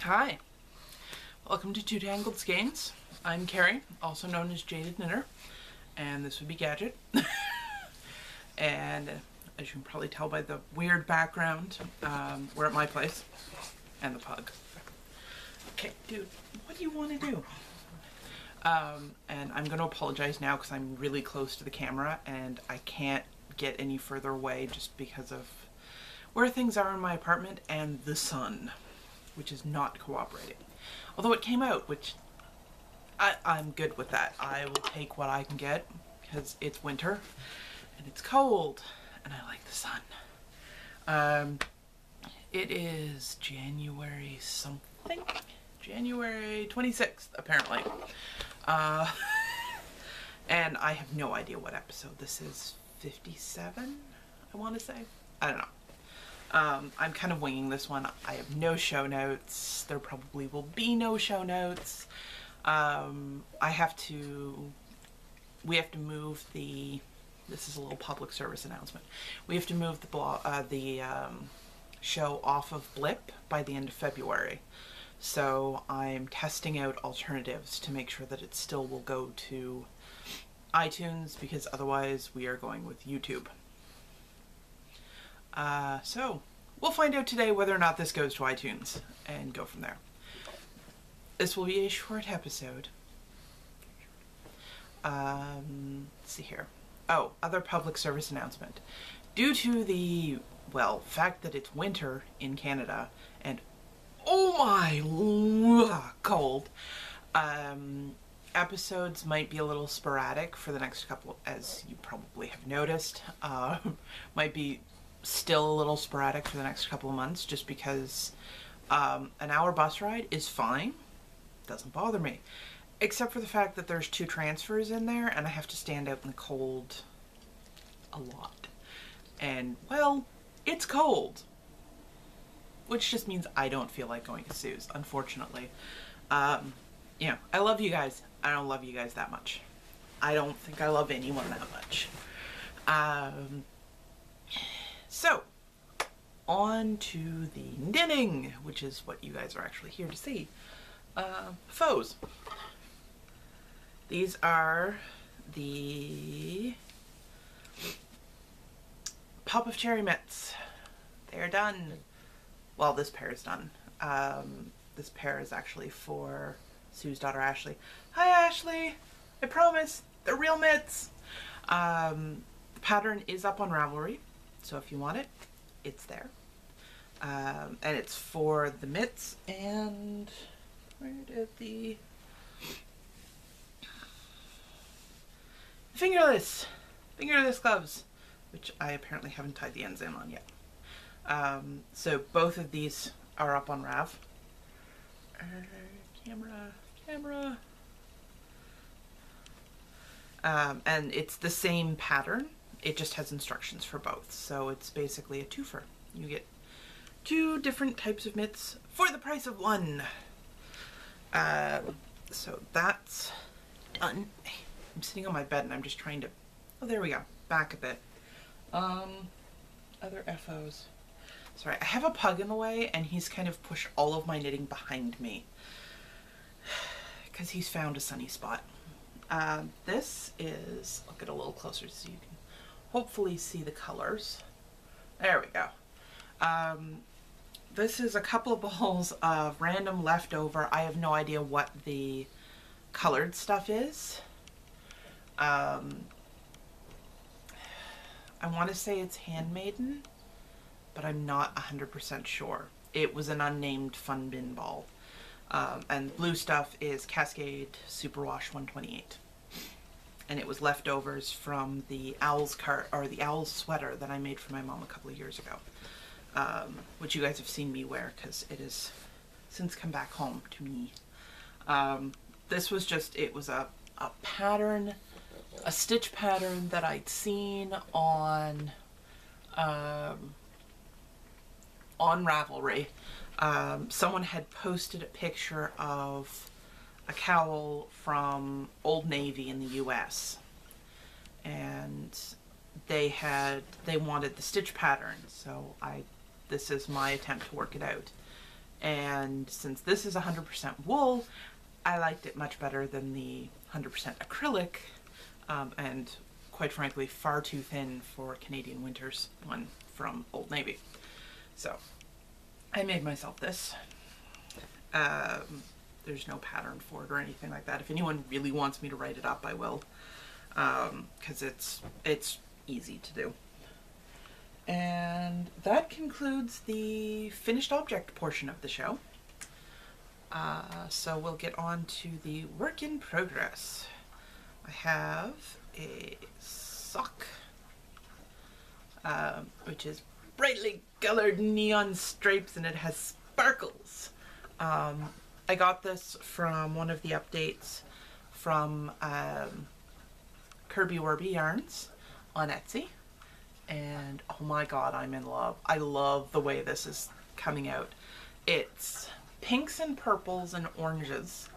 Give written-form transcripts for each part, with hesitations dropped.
Hi, welcome to Two Tangled Skeins. I'm Kari, also known as Jaded Knitter, and this would be Gadget. And as you can probably tell by the weird background, we're at my place, and the pug. Okay, dude, what do you want to do? And I'm going to apologize now because I'm really close to the camera and I can't get any further away just because of where things are in my apartment and the sun, which is not cooperating. Although it came out, which I'm good with that. I will take what I can get because it's winter and it's cold and I like the sun. It is January something. January 26th, apparently. And I have no idea what episode this is. 57, I want to say. I don't know. I'm kind of winging this one. I have no show notes. There probably will be no show notes. We have to move the, this is a little public service announcement. We have to move the show off of Blip by the end of February. So I'm testing out alternatives to make sure that it still will go to iTunes, because otherwise we are going with YouTube. So we'll find out today whether or not this goes to iTunes and go from there. This will be a short episode. Let's see here. Oh, other public service announcement. Due to the, well, fact that it's winter in Canada and oh my cold, episodes might be a little sporadic for the next couple, as you probably have noticed. Might be still a little sporadic for the next couple of months just because an hour bus ride is fine. Doesn't bother me. Except for the fact that there's 2 transfers in there and I have to stand out in the cold a lot. And, well, it's cold. Which just means I don't feel like going to Sue's, unfortunately. You know, I love you guys. I don't love you guys that much. I don't think I love anyone that much. So, on to the knitting, which is what you guys are actually here to see. Faux. These are the Pop of Cherry mitts. They're done. Well, this pair is done. This pair is actually for Sue's daughter, Ashley. Hi, Ashley! I promise, they're real mitts! The pattern is up on Ravelry, so if you want it, it's there. And it's for the mitts and... where did the... fingerless gloves, which I apparently haven't tied the ends in on yet. So both of these are up on Rav. Camera. And it's the same pattern. It just has instructions for both. So it's basically a twofer. You get 2 different types of mitts for the price of 1. So that's done. I'm sitting on my bed and I'm just trying to, oh, there we go. Back a bit. Other FOs. Sorry, I have a pug in the way and he's kind of pushed all of my knitting behind me because he's found a sunny spot. This is, I'll get a little closer so you can hopefully see the colors. There we go. This is a couple of balls of random leftover. I have no idea what the colored stuff is. I want to say it's Handmaiden, but I'm not 100% sure. It was an unnamed fun bin ball. And blue stuff is Cascade Superwash 128. And it was leftovers from the Owl's Owl's sweater that I made for my mom a couple of years ago. Which you guys have seen me wear because it has since come back home to me. This was just, it was a pattern, a stitch pattern that I'd seen on Ravelry. Someone had posted a picture of a cowl from Old Navy in the US, and they wanted the stitch pattern, so this is my attempt to work it out. And since this is 100% wool, I liked it much better than the 100% acrylic, and quite frankly far too thin for Canadian Winters one from Old Navy. So I made myself this. There's no pattern for it or anything like that. If anyone really wants me to write it up, I will, because it's easy to do. And that concludes the finished object portion of the show. So we'll get on to the work in progress. I have a sock, which is brightly colored neon stripes, and it has sparkles. I got this from one of the updates from Kirby Warby Yarns on Etsy, and oh my god, I'm in love. I love the way this is coming out. It's pinks and purples and oranges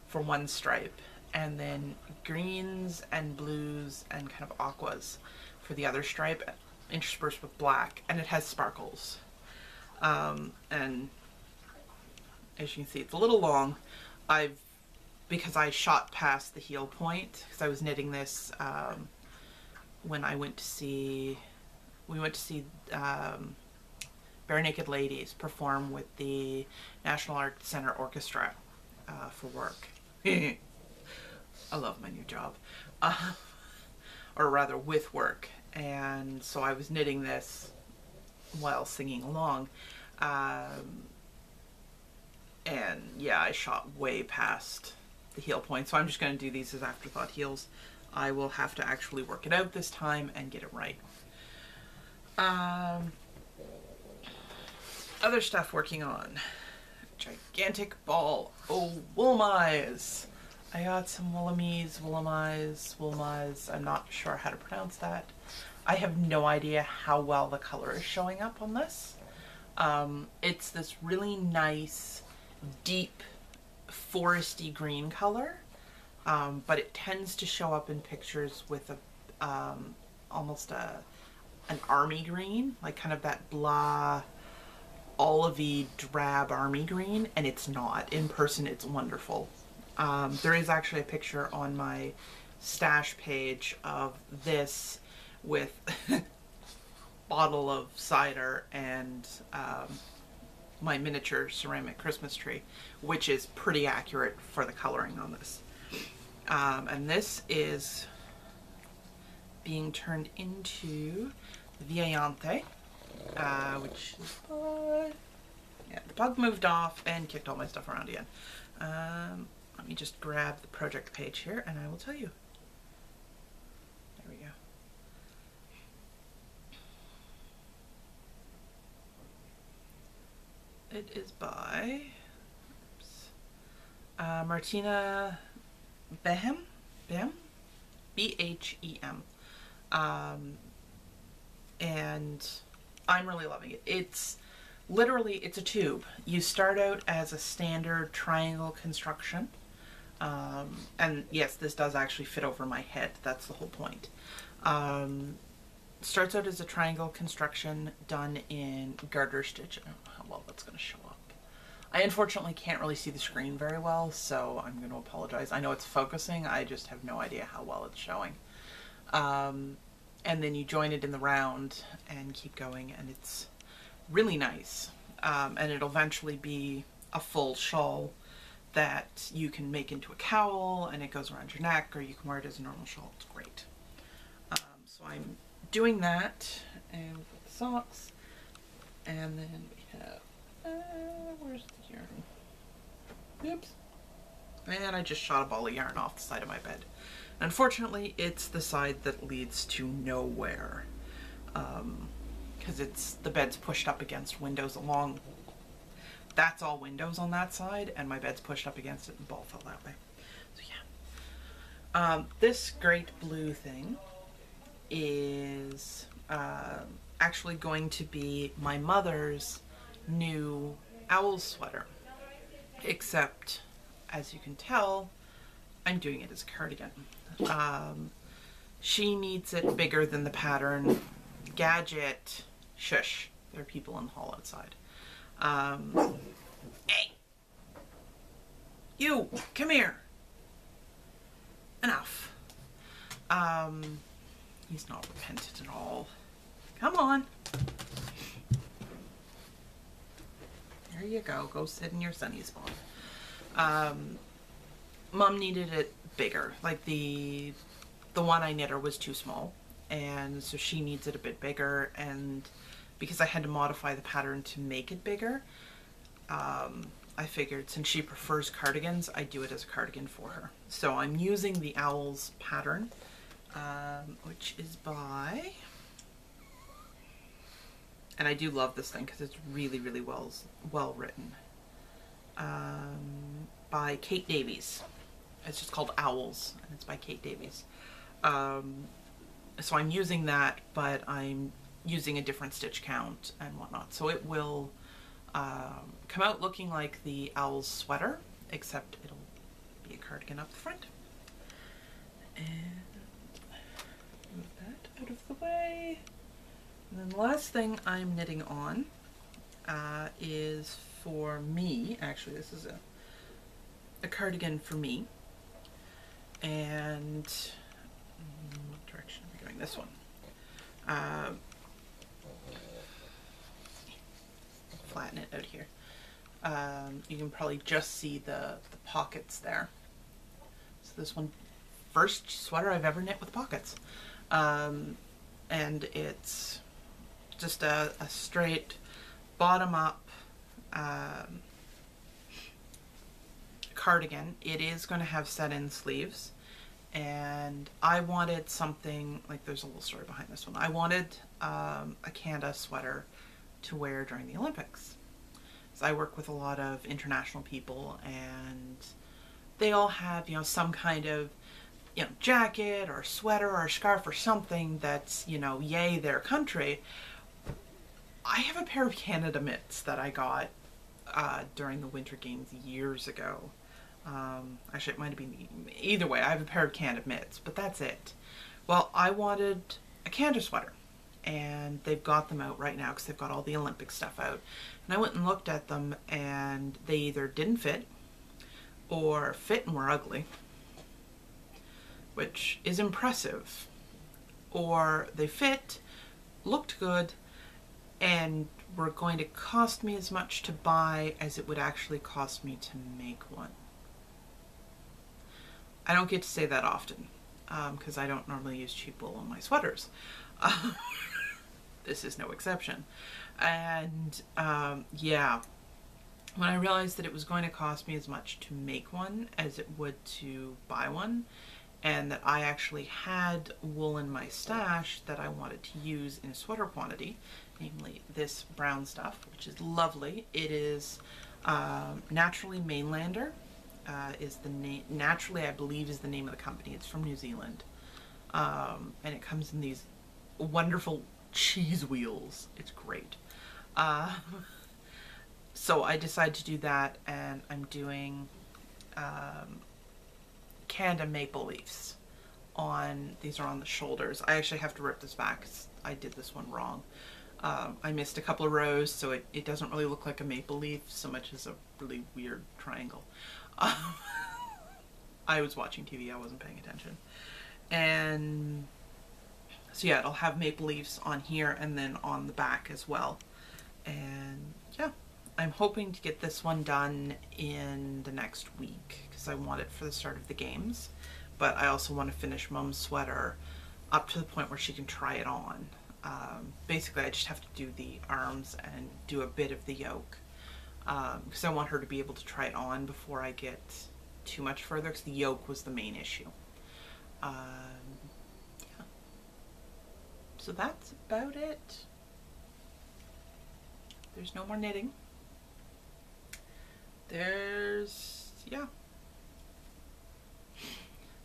for one stripe, and then greens and blues and kind of aquas for the other stripe, interspersed with black, and it has sparkles. And as you can see, it's a little long. Because I shot past the heel point, because I was knitting this when I went to see, Bare Naked Ladies perform with the National Art Center Orchestra for work. I love my new job. Or rather, with work. And so I was knitting this while singing along. And yeah, I shot way past the heel point. So I'm just going to do these as afterthought heels. I will have to actually work it out this time and get it right. Other stuff working on. Gigantic ball. Oh, woolmise. I got some woolmise. I'm not sure how to pronounce that. I have no idea how well the color is showing up on this. It's this really nice, deep, foresty green color, but it tends to show up in pictures with a almost an army green, like kind of that blah, olivey, drab army green, and it's not. In person, it's wonderful. There is actually a picture on my stash page of this with bottle of cider and my miniature ceramic Christmas tree, which is pretty accurate for the coloring on this. And this is being turned into Viayante, which is, yeah, the bug moved off and kicked all my stuff around again. Let me just grab the project page here and I will tell you. There we go. It is by Martina Behem, B-H-E-M. And I'm really loving it. It's literally, it's a tube. You start out as a standard triangle construction. And yes, this does actually fit over my head. That's the whole point. Starts out as a triangle construction done in garter stitch. I don't know how well that's going to show up. I unfortunately can't really see the screen very well, so I'm going to apologize. I know it's focusing, I just have no idea how well it's showing. And then you join it in the round and keep going, and it's really nice. And it'll eventually be a full shawl that you can make into a cowl, and it goes around your neck, or you can wear it as a normal shawl. It's great. So I'm doing that, and with the socks, and then we have, where's the yarn? Oops. And I just shot a ball of yarn off the side of my bed. Unfortunately, it's the side that leads to nowhere, because the bed's pushed up against windows along. That's all windows on that side, and my bed's pushed up against it and the ball fell that way. So yeah. This great blue thing is actually going to be my mother's new owl sweater, except, as you can tell, I'm doing it as a cardigan. She needs it bigger than the pattern. Gadget, shush, there are people in the hall outside. You, come here. Enough. He's not repentant at all. Come on. There you go. Go sit in your sunny spot. Mom needed it bigger. Like the one I knit her was too small, and so she needs it a bit bigger, and because I had to modify the pattern to make it bigger, I figured since she prefers cardigans, I'd do it as a cardigan for her. So I'm using the Owls pattern, which is by, and I do love this thing because it's really, really well written, by Kate Davies. It's just called Owls, and it's by Kate Davies. So I'm using that, but I'm using a different stitch count and whatnot. So it will come out looking like the Owl's sweater, except it'll be a cardigan up the front. And move that out of the way. And then the last thing I'm knitting on is for me. Actually, this is a cardigan for me. And what direction are we going? This one. Flatten it out here. You can probably just see the pockets there. So this one, first sweater I've ever knit with pockets. And it's just a straight bottom up cardigan. It is going to have set-in sleeves, and I wanted something like, there's a little story behind this one. I wanted a Canada sweater to wear during the Olympics. So I work with a lot of international people, and they all have, you know, some kind of, you know, jacket or sweater or scarf or something that's, you know, yay their country. I have a pair of Canada mitts that I got during the Winter Games years ago. Actually, it might have been, either way, I have a pair of Canada mitts, but that's it. Well, I wanted a Canada sweater, and they've got them out right now because they've got all the Olympic stuff out. And I went and looked at them, and they either didn't fit or fit and were ugly, which is impressive, or they fit, looked good, and were going to cost me as much to buy as it would actually cost me to make one. I don't get to say that often because I don't normally use cheap wool on my sweaters. This is no exception. And yeah, when I realized that it was going to cost me as much to make one as it would to buy one, and that I actually had wool in my stash that I wanted to use in a sweater quantity, namely this brown stuff, which is lovely. It is Naturally Mainlander, is the name. Naturally, I believe, is the name of the company. It's from New Zealand, and it comes in these wonderful cheese wheels. It's great. So I decided to do that, and I'm doing Canada maple leaves on, these are on the shoulders. I actually have to rip this back because I did this one wrong. I missed a couple of rows, so it doesn't really look like a maple leaf so much as a really weird triangle. I was watching TV, I wasn't paying attention. And so yeah, it'll have maple leaves on here and then on the back as well. And yeah, I'm hoping to get this one done in the next week because I want it for the start of the games. But I also want to finish Mom's sweater up to the point where she can try it on. Basically, I just have to do the arms and do a bit of the yoke because I want her to be able to try it on before I get too much further, because the yoke was the main issue. Yeah. So that's about it. There's no more knitting. Yeah.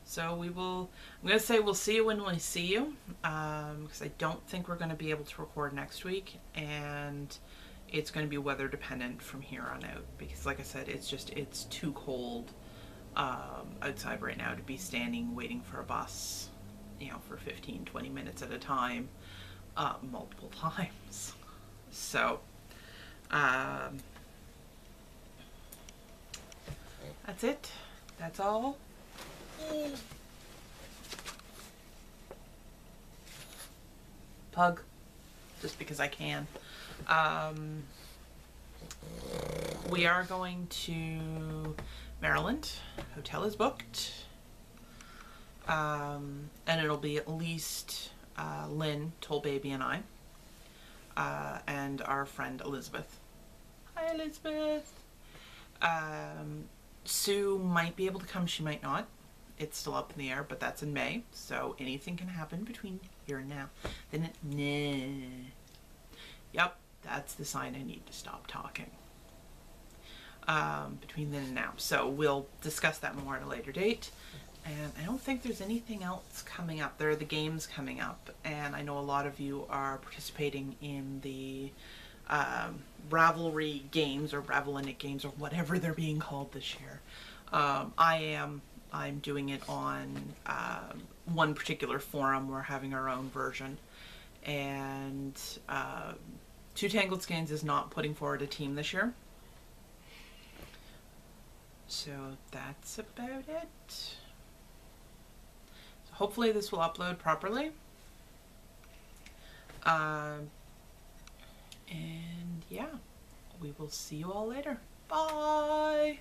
So we will, I'm going to say we'll see you when we see you, because I don't think we're going to be able to record next week, and it's going to be weather dependent from here on out, because like I said, it's too cold outside right now to be standing waiting for a bus, you know, for 15-20 minutes at a time, multiple times. So that's that's it. That's all. Pug, just because I can. We are going to Maryland. Hotel is booked. And it'll be at least Lynn, Toll Baby, and I. And our friend Elizabeth. Hi, Elizabeth. Sue might be able to come, she might not. It's still up in the air, but that's in May, so anything can happen between here and now. Then Yep, that's the sign I need to stop talking. Between then and now. So we'll discuss that more at a later date. And I don't think there's anything else coming up. There are the games coming up, and I know a lot of you are participating in the Ravelry games, or Ravelinic games, or whatever they're being called this year. I'm doing it on one particular forum. We're having our own version. And Two Tangled Skeins is not putting forward a team this year. So that's about it. So hopefully this will upload properly. And yeah, we will see you all later. Bye!